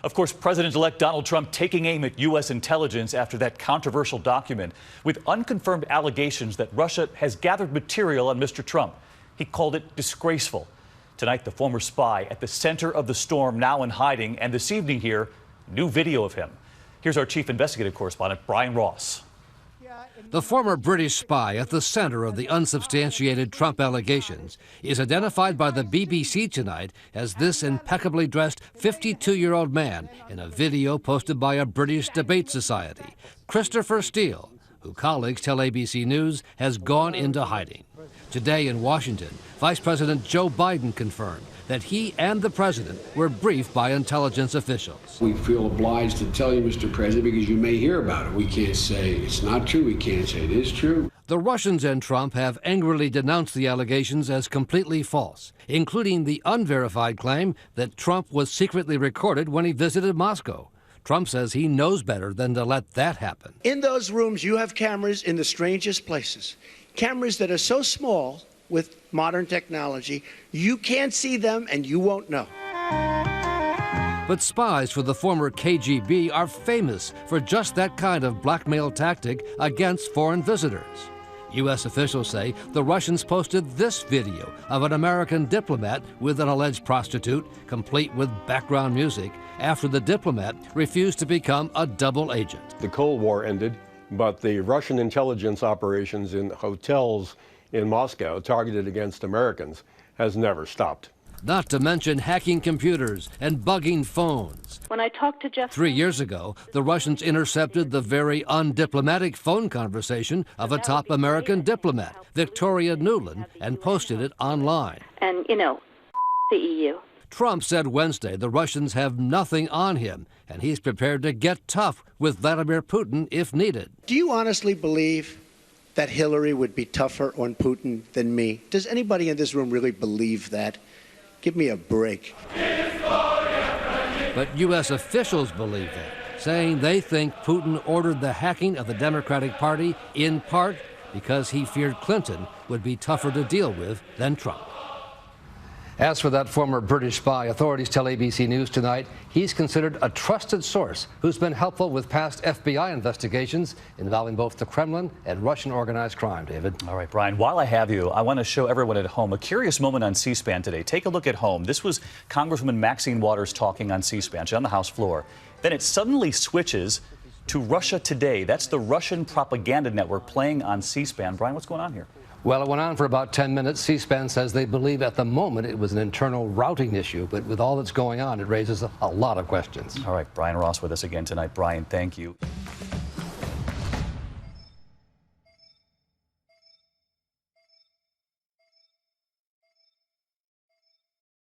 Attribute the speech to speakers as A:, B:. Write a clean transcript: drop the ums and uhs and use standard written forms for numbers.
A: Of course, President-elect Donald Trump taking aim at U.S. intelligence after that controversial document with unconfirmed allegations that Russia has gathered material on Mr. Trump. He called it disgraceful. Tonight, the former spy at the center of the storm, now in hiding, and this evening here, new video of him. Here's our chief investigative correspondent, Brian Ross.
B: The former British spy at the center of the unsubstantiated Trump allegations is identified by the BBC tonight as this impeccably dressed 52-year-old man in a video posted by a British debate society, Christopher Steele, who colleagues tell ABC News has gone into hiding. Today in Washington, Vice President Joe Biden confirmed that he and the president were briefed by intelligence officials.
C: We feel obliged to tell you, Mr. President, because you may hear about it. We can't say it's not true. We can't say it is true.
B: The Russians and Trump have angrily denounced the allegations as completely false, including the unverified claim that Trump was secretly recorded when he visited Moscow. Trump says he knows better than to let that happen.
D: In those rooms, you have cameras in the strangest places. Cameras that are so small with modern technology, you can't see them and you won't know.
B: But spies for the former KGB are famous for just that kind of blackmail tactic against foreign visitors. U.S. officials say the Russians posted this video of an American diplomat with an alleged prostitute, complete with background music, after the diplomat refused to become a double agent.
E: The Cold War ended, but the Russian intelligence operations in hotels in Moscow targeted against Americans has never stopped.
B: Not to mention hacking computers and bugging phones.
F: When I talked to Jeff
B: 3 years ago, the Russians intercepted the very undiplomatic phone conversation of a top American diplomat, Victoria Nuland, and posted it online.
F: And, the EU.
B: Trump said Wednesday the Russians have nothing on him, and he's prepared to get tough with Vladimir Putin if needed.
D: Do you honestly believe that Hillary would be tougher on Putin than me? Does anybody in this room really believe that? Give me a break.
B: But U.S. officials believe that, saying they think Putin ordered the hacking of the Democratic Party in part because he feared Clinton would be tougher to deal with than Trump. As for that former British spy, authorities tell ABC News tonight he's considered a trusted source who's been helpful with past FBI investigations involving both the Kremlin and Russian organized crime. David.
A: All right, Brian, while I have you, I want to show everyone at home a curious moment on C-SPAN today. Take a look at home. This was Congresswoman Maxine Waters talking on C-SPAN. She's on the House floor. Then it suddenly switches to Russia Today. That's the Russian propaganda network playing on C-SPAN. Brian, what's going on here?
B: Well, it went on for about 10 minutes. C-SPAN says they believe at the moment it was an internal routing issue, but with all that's going on, it raises a lot of questions.
A: All right, Brian Ross with us again tonight. Brian, thank you.